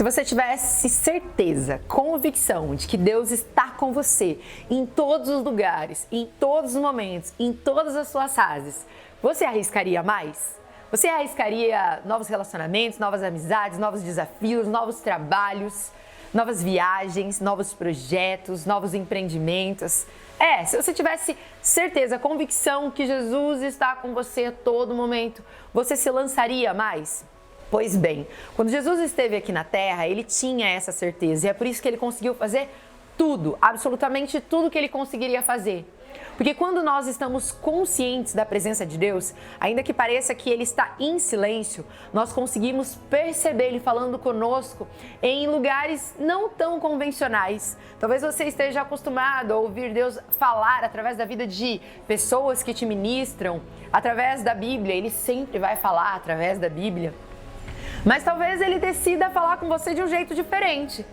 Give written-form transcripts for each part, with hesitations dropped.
Se você tivesse certeza, convicção de que Deus está com você em todos os lugares, em todos os momentos, em todas as suas fases, você arriscaria mais? Você arriscaria novos relacionamentos, novas amizades, novos desafios, novos trabalhos, novas viagens, novos projetos, novos empreendimentos? Se você tivesse certeza, convicção que Jesus está com você a todo momento, você se lançaria mais? Pois bem, quando Jesus esteve aqui na Terra, ele tinha essa certeza e é por isso que ele conseguiu fazer tudo, absolutamente tudo que ele conseguiria fazer. Porque quando nós estamos conscientes da presença de Deus, ainda que pareça que Ele está em silêncio, nós conseguimos perceber Ele falando conosco em lugares não tão convencionais. Talvez você esteja acostumado a ouvir Deus falar através da vida de pessoas que te ministram, através da Bíblia. Ele sempre vai falar através da Bíblia. Mas talvez Ele decida falar com você de um jeito diferente.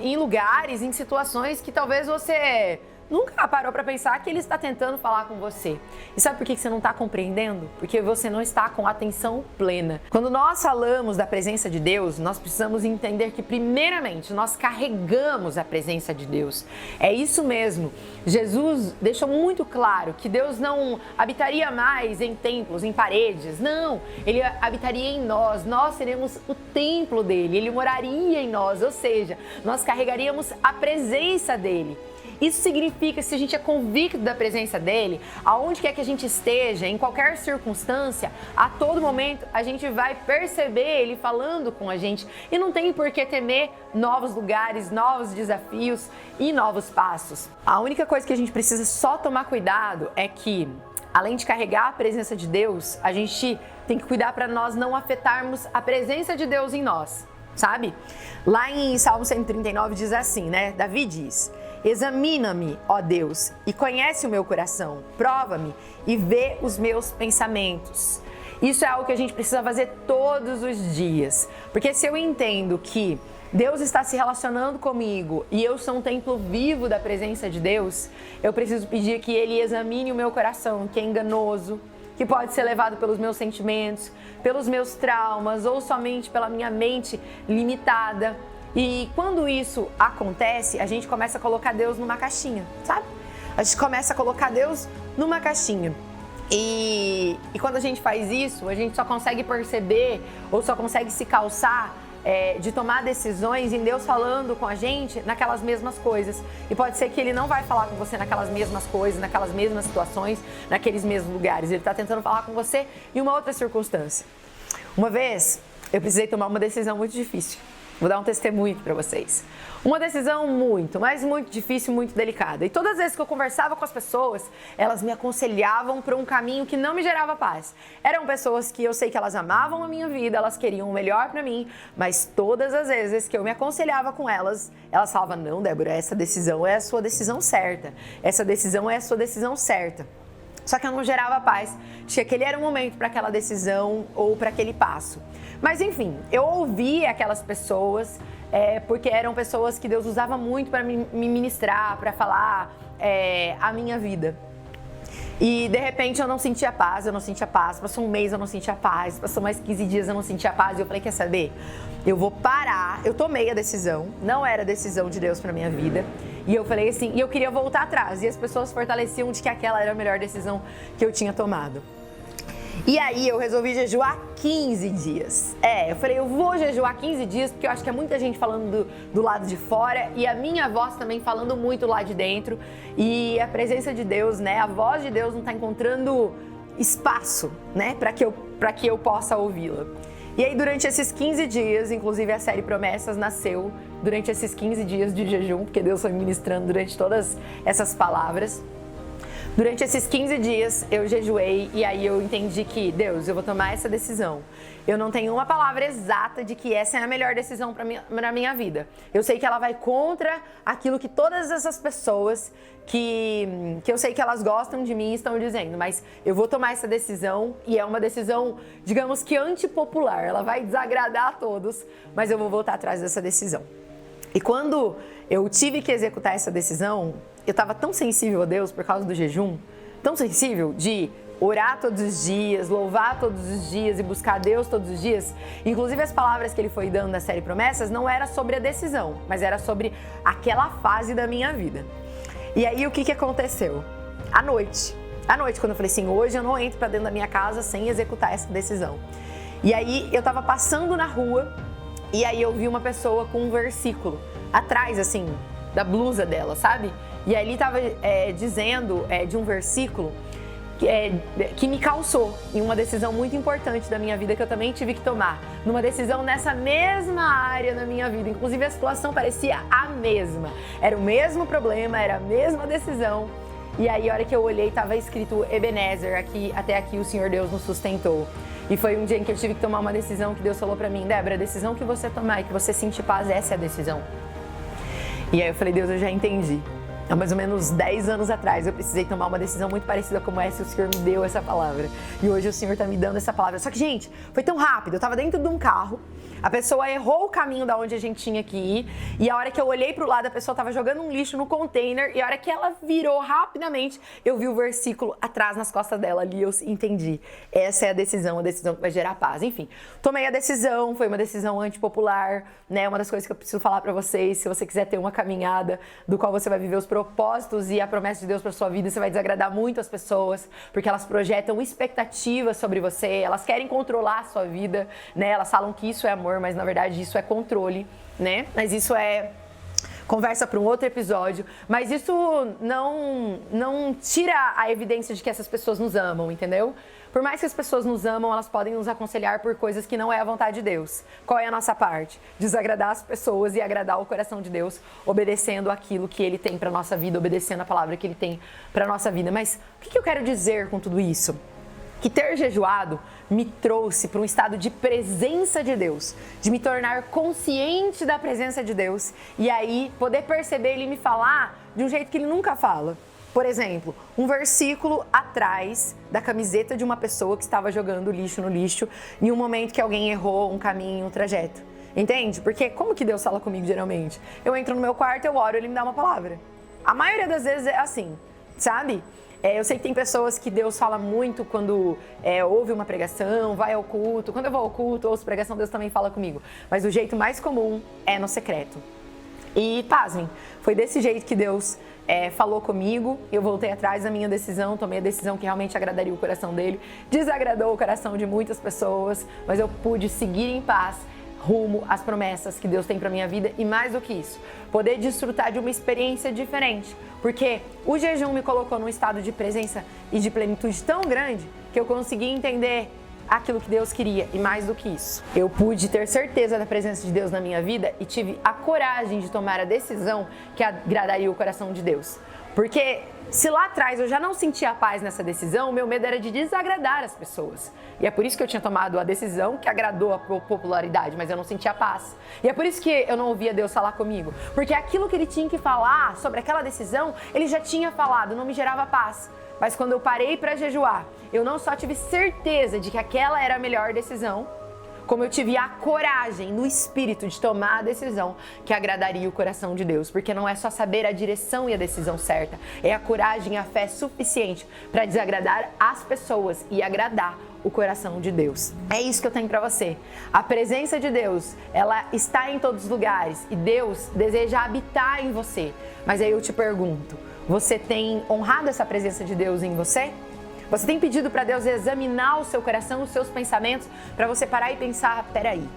Em lugares, em situações que talvez você nunca parou para pensar que Ele está tentando falar com você. E sabe por que você não está compreendendo? Porque você não está com atenção plena. Quando nós falamos da presença de Deus, nós precisamos entender que, primeiramente, nós carregamos a presença de Deus. É isso mesmo. Jesus deixou muito claro que Deus não habitaria mais em templos, em paredes. Não, Ele habitaria em nós. Nós seremos o templo dEle. Ele moraria em nós, ou seja, nós carregaríamos a presença dEle. Isso significa que se a gente é convicto da presença dele, aonde quer que a gente esteja, em qualquer circunstância, a todo momento a gente vai perceber ele falando com a gente e não tem por que temer novos lugares, novos desafios e novos passos. A única coisa que a gente precisa só tomar cuidado é que, além de carregar a presença de Deus, a gente tem que cuidar para nós não afetarmos a presença de Deus em nós, sabe? Lá em Salmo 139 diz assim, né? Davi diz: examina-me, ó Deus, e conhece o meu coração, prova-me e vê os meus pensamentos. Isso é algo que a gente precisa fazer todos os dias, porque se eu entendo que Deus está se relacionando comigo e eu sou um templo vivo da presença de Deus, eu preciso pedir que Ele examine o meu coração, que é enganoso, que pode ser levado pelos meus sentimentos, pelos meus traumas ou somente pela minha mente limitada. E quando isso acontece, a gente começa a colocar Deus numa caixinha, sabe? A gente começa a colocar Deus numa caixinha. E quando a gente faz isso, a gente só consegue perceber ou só consegue se calçar de tomar decisões em Deus falando com a gente naquelas mesmas coisas. E pode ser que Ele não vai falar com você naquelas mesmas coisas, naquelas mesmas situações, naqueles mesmos lugares. Ele está tentando falar com você em uma outra circunstância. Uma vez, eu precisei tomar uma decisão muito difícil. Vou dar um testemunho para vocês. Uma decisão muito difícil, muito delicada. E todas as vezes que eu conversava com as pessoas, elas me aconselhavam para um caminho que não me gerava paz. Eram pessoas que eu sei que elas amavam a minha vida, elas queriam o melhor para mim, mas todas as vezes que eu me aconselhava com elas, elas falavam: não, Débora, essa decisão é a sua decisão certa. Essa decisão é a sua decisão certa. Só que eu não gerava paz, de que aquele era o momento para aquela decisão ou para aquele passo. Mas enfim, eu ouvia aquelas pessoas, porque eram pessoas que Deus usava muito para me ministrar, para falar a minha vida. E de repente eu não sentia paz, passou um mês eu não sentia paz, passou mais 15 dias eu não sentia paz e eu falei: quer saber? Eu vou parar, eu tomei a decisão, não era a decisão de Deus para minha vida. E eu falei assim, e eu queria voltar atrás. E as pessoas fortaleciam de que aquela era a melhor decisão que eu tinha tomado. E aí eu resolvi jejuar 15 dias. Eu falei, eu vou jejuar 15 dias, porque eu acho que é muita gente falando do lado de fora e a minha voz também falando muito lá de dentro. E a presença de Deus, né? A voz de Deus não está encontrando espaço, né? Para que eu possa ouvi-la. E aí, durante esses 15 dias, inclusive a série Promessas nasceu durante esses 15 dias de jejum, porque Deus foi ministrando durante todas essas palavras. Durante esses 15 dias eu jejuei e aí eu entendi que, Deus, eu vou tomar essa decisão. Eu não tenho uma palavra exata de que essa é a melhor decisão para minha vida. Eu sei que ela vai contra aquilo que todas essas pessoas que eu sei que elas gostam de mim estão dizendo, mas eu vou tomar essa decisão e é uma decisão, digamos que antipopular. Ela vai desagradar a todos, mas eu vou voltar atrás dessa decisão. E quando eu tive que executar essa decisão, eu estava tão sensível a Deus por causa do jejum, tão sensível de orar todos os dias, louvar todos os dias e buscar Deus todos os dias, inclusive as palavras que ele foi dando na série Promessas, não era sobre a decisão, mas era sobre aquela fase da minha vida. E aí o que aconteceu? À noite, quando eu falei assim, hoje eu não entro pra dentro da minha casa sem executar essa decisão. E aí eu tava passando na rua e aí eu vi uma pessoa com um versículo atrás, assim, da blusa dela, sabe? E aí ele tava dizendo de um versículo que me calçou em uma decisão muito importante da minha vida que eu também tive que tomar. Numa decisão nessa mesma área da minha vida. Inclusive a situação parecia a mesma. Era o mesmo problema, era a mesma decisão. E aí a hora que eu olhei estava escrito Ebenezer, até aqui o Senhor Deus nos sustentou. E foi um dia em que eu tive que tomar uma decisão que Deus falou pra mim, Débora, a decisão que você tomar e que você sentir paz, essa é a decisão. E aí eu falei, Deus, eu já entendi. Há mais ou menos 10 anos atrás eu precisei tomar uma decisão muito parecida como essa e o Senhor me deu essa palavra. E hoje o Senhor tá me dando essa palavra. Só que, gente, foi tão rápido. Eu tava dentro de um carro, a pessoa errou o caminho da onde a gente tinha que ir e a hora que eu olhei pro lado, a pessoa tava jogando um lixo no container e a hora que ela virou rapidamente, eu vi o versículo atrás nas costas dela ali e eu entendi. Essa é a decisão que vai gerar paz. Enfim, tomei a decisão, foi uma decisão antipopular, né? Uma das coisas que eu preciso falar pra vocês, se você quiser ter uma caminhada do qual você vai viver os propósitos e a promessa de Deus para sua vida, você vai desagradar muito as pessoas, porque elas projetam expectativas sobre você, elas querem controlar a sua vida, né? Elas falam que isso é amor, mas na verdade isso é controle, né? Mas isso é conversa para um outro episódio, mas isso não tira a evidência de que essas pessoas nos amam, entendeu? Por mais que as pessoas nos amam, elas podem nos aconselhar por coisas que não é a vontade de Deus. Qual é a nossa parte? Desagradar as pessoas e agradar o coração de Deus, obedecendo aquilo que Ele tem para nossa vida, obedecendo a palavra que Ele tem para nossa vida. Mas o que eu quero dizer com tudo isso? Que ter jejuado me trouxe para um estado de presença de Deus, de me tornar consciente da presença de Deus e aí poder perceber Ele me falar de um jeito que Ele nunca fala. Por exemplo, um versículo atrás da camiseta de uma pessoa que estava jogando lixo no lixo em um momento que alguém errou um caminho, um trajeto. Entende? Porque como que Deus fala comigo geralmente? Eu entro no meu quarto, eu oro, Ele me dá uma palavra. A maioria das vezes é assim, sabe? Eu sei que tem pessoas que Deus fala muito quando ouve uma pregação, vai ao culto. Quando eu vou ao culto, ouço pregação, Deus também fala comigo. Mas o jeito mais comum é no secreto. E pasmem, foi desse jeito que Deus falou comigo, eu voltei atrás da minha decisão, tomei a decisão que realmente agradaria o coração dele, desagradou o coração de muitas pessoas, mas eu pude seguir em paz rumo às promessas que Deus tem para minha vida e mais do que isso, poder desfrutar de uma experiência diferente, porque o jejum me colocou num estado de presença e de plenitude tão grande que eu consegui entender aquilo que Deus queria e mais do que isso. Eu pude ter certeza da presença de Deus na minha vida e tive a coragem de tomar a decisão que agradaria o coração de Deus. Porque se lá atrás eu já não sentia paz nessa decisão, o meu medo era de desagradar as pessoas. E é por isso que eu tinha tomado a decisão que agradou a popularidade, mas eu não sentia paz. E é por isso que eu não ouvia Deus falar comigo. Porque aquilo que Ele tinha que falar sobre aquela decisão, Ele já tinha falado, não me gerava paz. Mas quando eu parei para jejuar, eu não só tive certeza de que aquela era a melhor decisão, como eu tive a coragem no espírito de tomar a decisão que agradaria o coração de Deus. Porque não é só saber a direção e a decisão certa, é a coragem e a fé suficiente para desagradar as pessoas e agradar o coração de Deus. É isso que eu tenho para você. A presença de Deus, ela está em todos os lugares e Deus deseja habitar em você. Mas aí eu te pergunto, você tem honrado essa presença de Deus em você? Você tem pedido para Deus examinar o seu coração, os seus pensamentos, para você parar e pensar, peraí,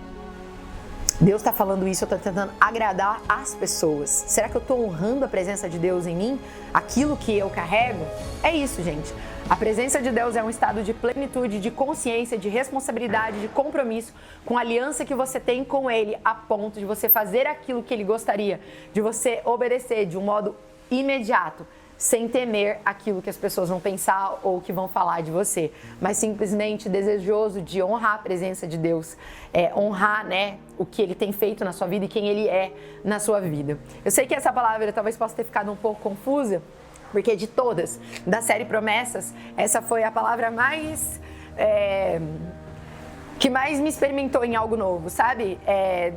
Deus está falando isso, eu estou tentando agradar as pessoas. Será que eu estou honrando a presença de Deus em mim? Aquilo que eu carrego? É isso, gente. A presença de Deus é um estado de plenitude, de consciência, de responsabilidade, de compromisso com a aliança que você tem com Ele, a ponto de você fazer aquilo que Ele gostaria, de você obedecer de um modo imediato, sem temer aquilo que as pessoas vão pensar ou que vão falar de você, mas simplesmente desejoso de honrar a presença de Deus, honrar, né, o que Ele tem feito na sua vida e quem Ele é na sua vida. Eu sei que essa palavra talvez possa ter ficado um pouco confusa, porque de todas, da série Promessas, essa foi a palavra mais que mais me experimentou em algo novo, sabe?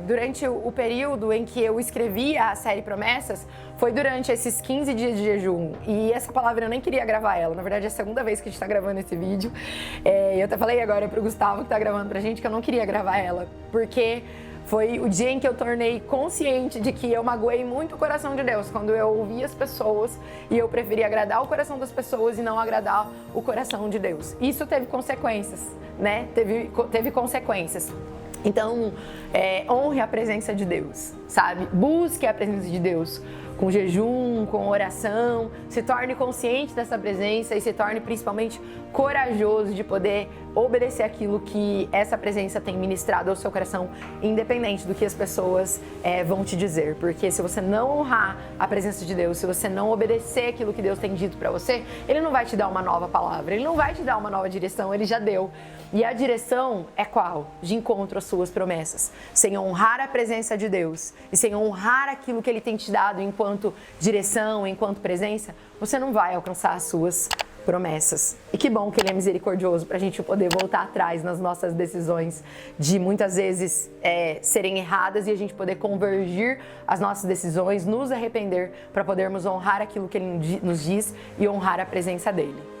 Durante o período em que eu escrevia a série Promessas, foi durante esses 15 dias de jejum. E essa palavra eu nem queria gravar ela, na verdade é a segunda vez que a gente tá gravando esse vídeo. Eu até falei agora pro Gustavo que tá gravando pra gente que eu não queria gravar ela, porque foi o dia em que eu tornei consciente de que eu magoei muito o coração de Deus, quando eu ouvi as pessoas e eu preferi agradar o coração das pessoas e não agradar o coração de Deus. Isso teve consequências, né? Teve consequências. Então, honre a presença de Deus, sabe? Busque a presença de Deus com jejum, com oração, se torne consciente dessa presença e se torne principalmente corajoso de poder obedecer aquilo que essa presença tem ministrado ao seu coração, independente do que as pessoas vão te dizer. Porque se você não honrar a presença de Deus, se você não obedecer aquilo que Deus tem dito pra você, Ele não vai te dar uma nova palavra, Ele não vai te dar uma nova direção, Ele já deu. E a direção é qual? De encontro às suas promessas. Sem honrar a presença de Deus e sem honrar aquilo que Ele tem te dado enquanto direção, enquanto presença, você não vai alcançar as suas promessas. E que bom que Ele é misericordioso para a gente poder voltar atrás nas nossas decisões, de muitas vezes serem erradas, e a gente poder convergir as nossas decisões, nos arrepender para podermos honrar aquilo que Ele nos diz e honrar a presença dEle.